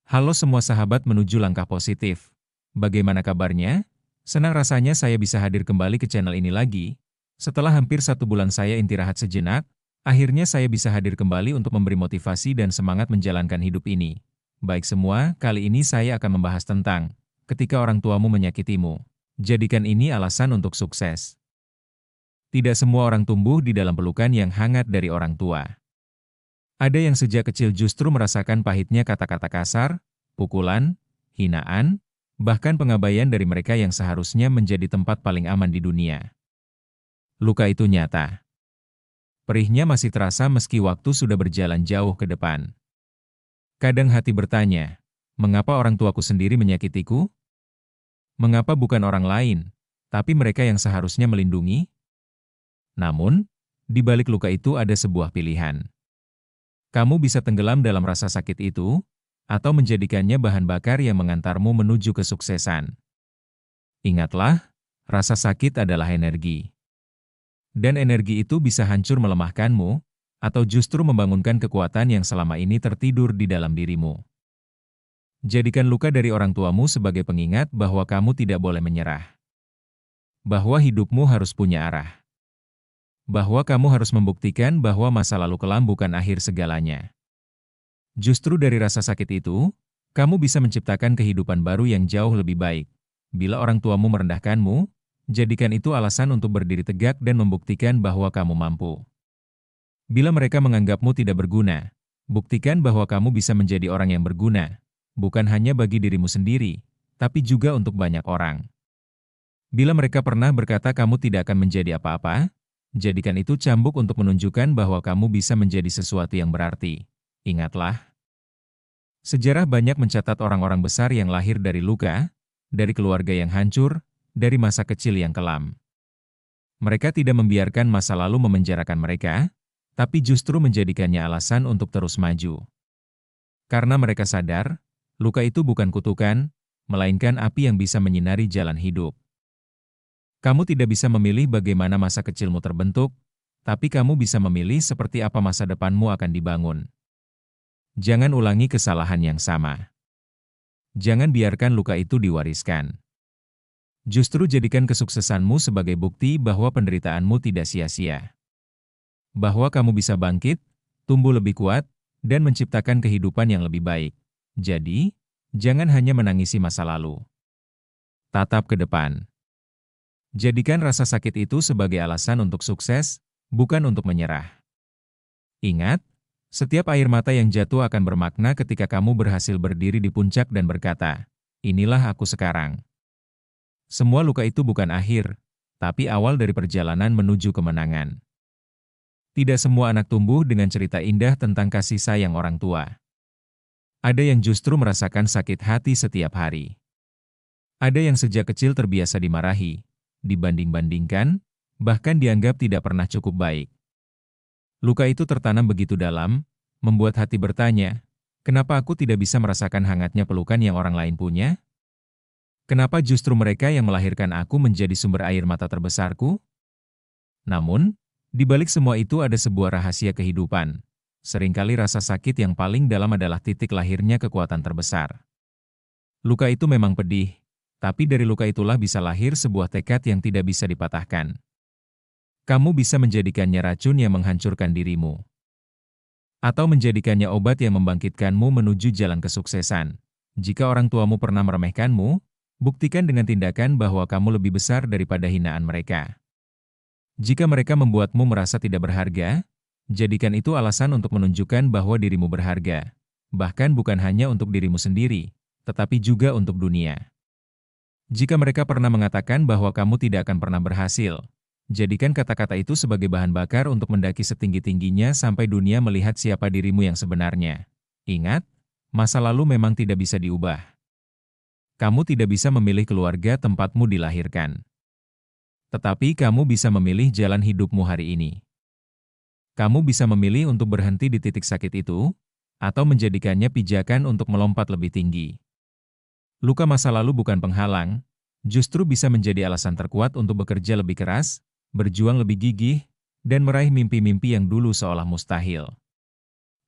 Halo semua sahabat menuju langkah positif. Bagaimana kabarnya? Senang rasanya saya bisa hadir kembali ke channel ini lagi. Setelah hampir 1 bulan saya istirahat sejenak, akhirnya saya bisa hadir kembali untuk memberi motivasi dan semangat menjalankan hidup ini. Baik semua, kali ini saya akan membahas tentang ketika orang tuamu menyakitimu. Jadikan ini alasan untuk sukses. Tidak semua orang tumbuh di dalam pelukan yang hangat dari orang tua. Ada yang sejak kecil justru merasakan pahitnya kata-kata kasar, pukulan, hinaan, bahkan pengabaian dari mereka yang seharusnya menjadi tempat paling aman di dunia. Luka itu nyata. Perihnya masih terasa meski waktu sudah berjalan jauh ke depan. Kadang hati bertanya, mengapa orang tuaku sendiri menyakitiku? Mengapa bukan orang lain, tapi mereka yang seharusnya melindungi? Namun, di balik luka itu ada sebuah pilihan. Kamu bisa tenggelam dalam rasa sakit itu, atau menjadikannya bahan bakar yang mengantarmu menuju kesuksesan. Ingatlah, rasa sakit adalah energi. Dan energi itu bisa hancur melemahkanmu, atau justru membangunkan kekuatan yang selama ini tertidur di dalam dirimu. Jadikan luka dari orang tuamu sebagai pengingat bahwa kamu tidak boleh menyerah. Bahwa hidupmu harus punya arah. Bahwa kamu harus membuktikan bahwa masa lalu kelam bukan akhir segalanya. Justru dari rasa sakit itu, kamu bisa menciptakan kehidupan baru yang jauh lebih baik. Bila orang tuamu merendahkanmu, jadikan itu alasan untuk berdiri tegak dan membuktikan bahwa kamu mampu. Bila mereka menganggapmu tidak berguna, buktikan bahwa kamu bisa menjadi orang yang berguna, bukan hanya bagi dirimu sendiri, tapi juga untuk banyak orang. Bila mereka pernah berkata kamu tidak akan menjadi apa-apa, jadikan itu cambuk untuk menunjukkan bahwa kamu bisa menjadi sesuatu yang berarti. Ingatlah, sejarah banyak mencatat orang-orang besar yang lahir dari luka, dari keluarga yang hancur, dari masa kecil yang kelam. Mereka tidak membiarkan masa lalu memenjarakan mereka, tapi justru menjadikannya alasan untuk terus maju. Karena mereka sadar, luka itu bukan kutukan, melainkan api yang bisa menyinari jalan hidup. Kamu tidak bisa memilih bagaimana masa kecilmu terbentuk, tapi kamu bisa memilih seperti apa masa depanmu akan dibangun. Jangan ulangi kesalahan yang sama. Jangan biarkan luka itu diwariskan. Justru jadikan kesuksesanmu sebagai bukti bahwa penderitaanmu tidak sia-sia. Bahwa kamu bisa bangkit, tumbuh lebih kuat, dan menciptakan kehidupan yang lebih baik. Jadi, jangan hanya menangisi masa lalu. Tatap ke depan. Jadikan rasa sakit itu sebagai alasan untuk sukses, bukan untuk menyerah. Ingat, setiap air mata yang jatuh akan bermakna ketika kamu berhasil berdiri di puncak dan berkata, "Inilah aku sekarang." Semua luka itu bukan akhir, tapi awal dari perjalanan menuju kemenangan. Tidak semua anak tumbuh dengan cerita indah tentang kasih sayang orang tua. Ada yang justru merasakan sakit hati setiap hari. Ada yang sejak kecil terbiasa dimarahi, dibanding-bandingkan, bahkan dianggap tidak pernah cukup baik. Luka itu tertanam begitu dalam, membuat hati bertanya, kenapa aku tidak bisa merasakan hangatnya pelukan yang orang lain punya? Kenapa justru mereka yang melahirkan aku menjadi sumber air mata terbesarku? Namun, di balik semua itu ada sebuah rahasia kehidupan. Seringkali rasa sakit yang paling dalam adalah titik lahirnya kekuatan terbesar. Luka itu memang pedih, tapi dari luka itulah bisa lahir sebuah tekad yang tidak bisa dipatahkan. Kamu bisa menjadikannya racun yang menghancurkan dirimu. Atau menjadikannya obat yang membangkitkanmu menuju jalan kesuksesan. Jika orang tuamu pernah meremehkanmu, buktikan dengan tindakan bahwa kamu lebih besar daripada hinaan mereka. Jika mereka membuatmu merasa tidak berharga, jadikan itu alasan untuk menunjukkan bahwa dirimu berharga. Bahkan bukan hanya untuk dirimu sendiri, tetapi juga untuk dunia. Jika mereka pernah mengatakan bahwa kamu tidak akan pernah berhasil, jadikan kata-kata itu sebagai bahan bakar untuk mendaki setinggi-tingginya sampai dunia melihat siapa dirimu yang sebenarnya. Ingat, masa lalu memang tidak bisa diubah. Kamu tidak bisa memilih keluarga tempatmu dilahirkan. Tetapi kamu bisa memilih jalan hidupmu hari ini. Kamu bisa memilih untuk berhenti di titik sakit itu, atau menjadikannya pijakan untuk melompat lebih tinggi. Luka masa lalu bukan penghalang, justru bisa menjadi alasan terkuat untuk bekerja lebih keras, berjuang lebih gigih, dan meraih mimpi-mimpi yang dulu seolah mustahil.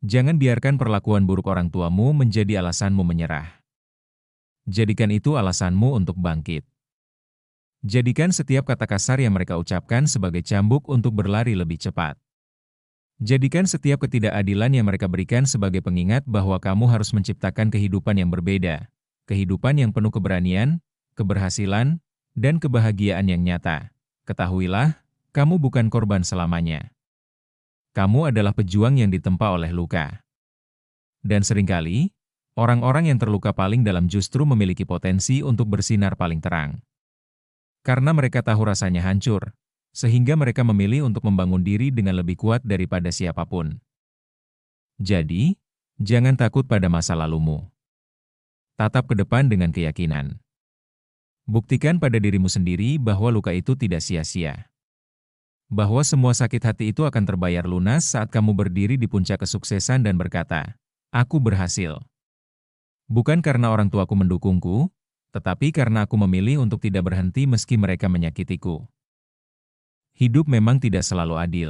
Jangan biarkan perlakuan buruk orang tuamu menjadi alasanmu menyerah. Jadikan itu alasanmu untuk bangkit. Jadikan setiap kata kasar yang mereka ucapkan sebagai cambuk untuk berlari lebih cepat. Jadikan setiap ketidakadilan yang mereka berikan sebagai pengingat bahwa kamu harus menciptakan kehidupan yang berbeda. Kehidupan yang penuh keberanian, keberhasilan, dan kebahagiaan yang nyata. Ketahuilah, kamu bukan korban selamanya. Kamu adalah pejuang yang ditempa oleh luka. Dan seringkali, orang-orang yang terluka paling dalam justru memiliki potensi untuk bersinar paling terang. Karena mereka tahu rasanya hancur, sehingga mereka memilih untuk membangun diri dengan lebih kuat daripada siapapun. Jadi, jangan takut pada masa lalumu. Tatap ke depan dengan keyakinan. Buktikan pada dirimu sendiri bahwa luka itu tidak sia-sia. Bahwa semua sakit hati itu akan terbayar lunas saat kamu berdiri di puncak kesuksesan dan berkata, "Aku berhasil." Bukan karena orang tuaku mendukungku, tetapi karena aku memilih untuk tidak berhenti meski mereka menyakitiku. Hidup memang tidak selalu adil.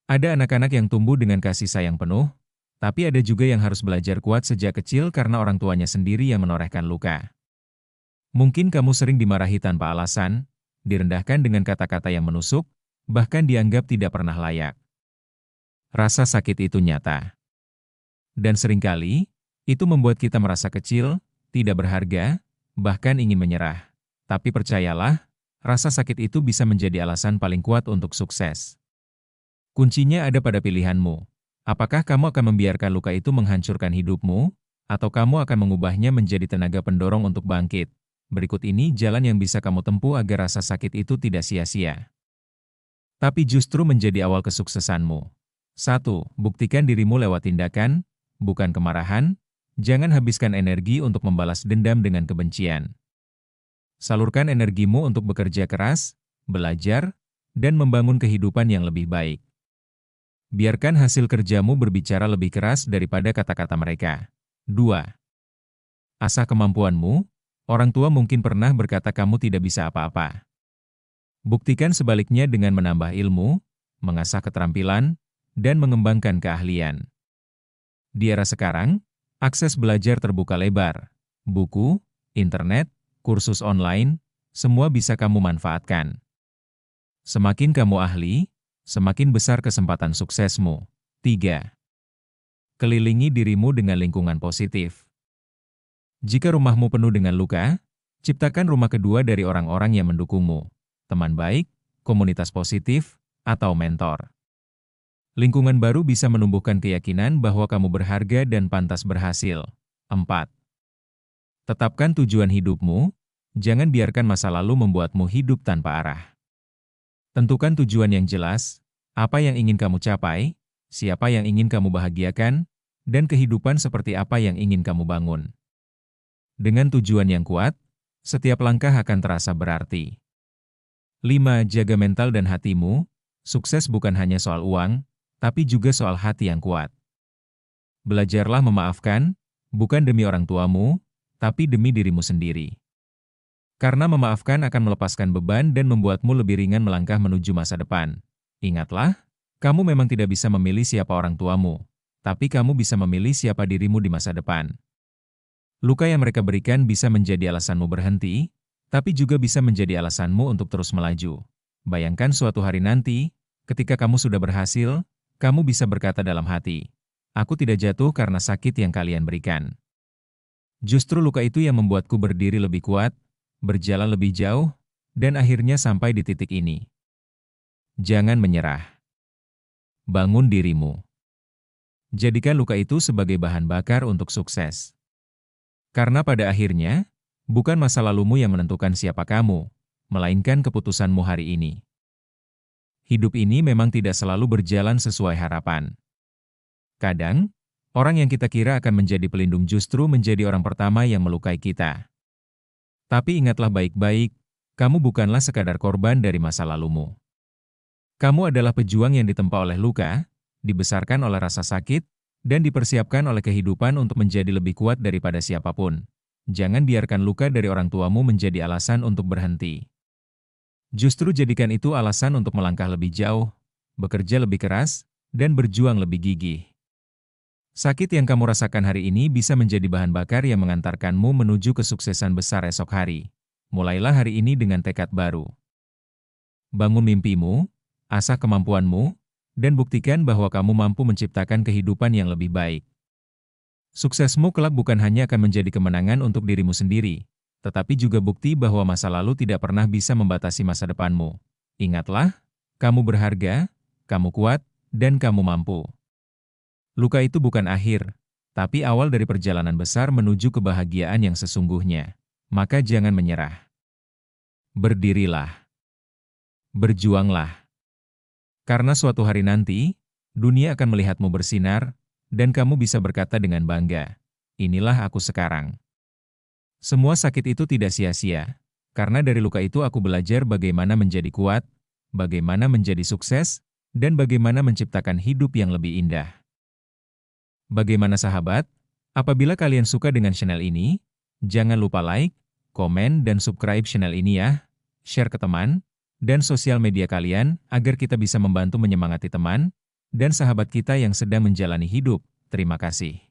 Ada anak-anak yang tumbuh dengan kasih sayang penuh, tapi ada juga yang harus belajar kuat sejak kecil karena orang tuanya sendiri yang menorehkan luka. Mungkin kamu sering dimarahi tanpa alasan, direndahkan dengan kata-kata yang menusuk, bahkan dianggap tidak pernah layak. Rasa sakit itu nyata. Dan seringkali, itu membuat kita merasa kecil, tidak berharga, bahkan ingin menyerah. Tapi percayalah, rasa sakit itu bisa menjadi alasan paling kuat untuk sukses. Kuncinya ada pada pilihanmu. Apakah kamu akan membiarkan luka itu menghancurkan hidupmu, atau kamu akan mengubahnya menjadi tenaga pendorong untuk bangkit? Berikut ini jalan yang bisa kamu tempuh agar rasa sakit itu tidak sia-sia, tapi justru menjadi awal kesuksesanmu. 1. Buktikan dirimu lewat tindakan, bukan kemarahan. Jangan habiskan energi untuk membalas dendam dengan kebencian. Salurkan energimu untuk bekerja keras, belajar, dan membangun kehidupan yang lebih baik. Biarkan hasil kerjamu berbicara lebih keras daripada kata-kata mereka. 2. Asah kemampuanmu. Orang tua mungkin pernah berkata kamu tidak bisa apa-apa. Buktikan sebaliknya dengan menambah ilmu, mengasah keterampilan, dan mengembangkan keahlian. Di era sekarang, akses belajar terbuka lebar. Buku, internet, kursus online, semua bisa kamu manfaatkan. Semakin kamu ahli, semakin besar kesempatan suksesmu. 3. Kelilingi dirimu dengan lingkungan positif. Jika rumahmu penuh dengan luka, ciptakan rumah kedua dari orang-orang yang mendukungmu. Teman baik, komunitas positif, atau mentor. Lingkungan baru bisa menumbuhkan keyakinan bahwa kamu berharga dan pantas berhasil. 4. Tetapkan tujuan hidupmu, jangan biarkan masa lalu membuatmu hidup tanpa arah. Tentukan tujuan yang jelas, apa yang ingin kamu capai, siapa yang ingin kamu bahagiakan, dan kehidupan seperti apa yang ingin kamu bangun. Dengan tujuan yang kuat, setiap langkah akan terasa berarti. 5. Jaga mental dan hatimu. Sukses bukan hanya soal uang, tapi juga soal hati yang kuat. Belajarlah memaafkan, bukan demi orang tuamu, tapi demi dirimu sendiri. Karena memaafkan akan melepaskan beban dan membuatmu lebih ringan melangkah menuju masa depan. Ingatlah, kamu memang tidak bisa memilih siapa orang tuamu, tapi kamu bisa memilih siapa dirimu di masa depan. Luka yang mereka berikan bisa menjadi alasanmu berhenti, tapi juga bisa menjadi alasanmu untuk terus melaju. Bayangkan suatu hari nanti, ketika kamu sudah berhasil, kamu bisa berkata dalam hati, "Aku tidak jatuh karena sakit yang kalian berikan. Justru luka itu yang membuatku berdiri lebih kuat, berjalan lebih jauh, dan akhirnya sampai di titik ini." Jangan menyerah. Bangun dirimu. Jadikan luka itu sebagai bahan bakar untuk sukses. Karena pada akhirnya, bukan masa lalumu yang menentukan siapa kamu, melainkan keputusanmu hari ini. Hidup ini memang tidak selalu berjalan sesuai harapan. Kadang, orang yang kita kira akan menjadi pelindung justru menjadi orang pertama yang melukai kita. Tapi ingatlah baik-baik, kamu bukanlah sekadar korban dari masa lalumu. Kamu adalah pejuang yang ditempa oleh luka, dibesarkan oleh rasa sakit, dan dipersiapkan oleh kehidupan untuk menjadi lebih kuat daripada siapapun. Jangan biarkan luka dari orang tuamu menjadi alasan untuk berhenti. Justru jadikan itu alasan untuk melangkah lebih jauh, bekerja lebih keras, dan berjuang lebih gigih. Sakit yang kamu rasakan hari ini bisa menjadi bahan bakar yang mengantarkanmu menuju kesuksesan besar esok hari. Mulailah hari ini dengan tekad baru. Bangun mimpimu, asah kemampuanmu, dan buktikan bahwa kamu mampu menciptakan kehidupan yang lebih baik. Suksesmu kelak bukan hanya akan menjadi kemenangan untuk dirimu sendiri, tetapi juga bukti bahwa masa lalu tidak pernah bisa membatasi masa depanmu. Ingatlah, kamu berharga, kamu kuat, dan kamu mampu. Luka itu bukan akhir, tapi awal dari perjalanan besar menuju kebahagiaan yang sesungguhnya. Maka jangan menyerah. Berdirilah. Berjuanglah. Karena suatu hari nanti, dunia akan melihatmu bersinar, dan kamu bisa berkata dengan bangga, "Inilah aku sekarang." Semua sakit itu tidak sia-sia, karena dari luka itu aku belajar bagaimana menjadi kuat, bagaimana menjadi sukses, dan bagaimana menciptakan hidup yang lebih indah. Bagaimana sahabat? Apabila kalian suka dengan channel ini, jangan lupa like, komen, dan subscribe channel ini ya. Share ke teman, dan sosial media kalian, agar kita bisa membantu menyemangati teman dan sahabat kita yang sedang menjalani hidup. Terima kasih.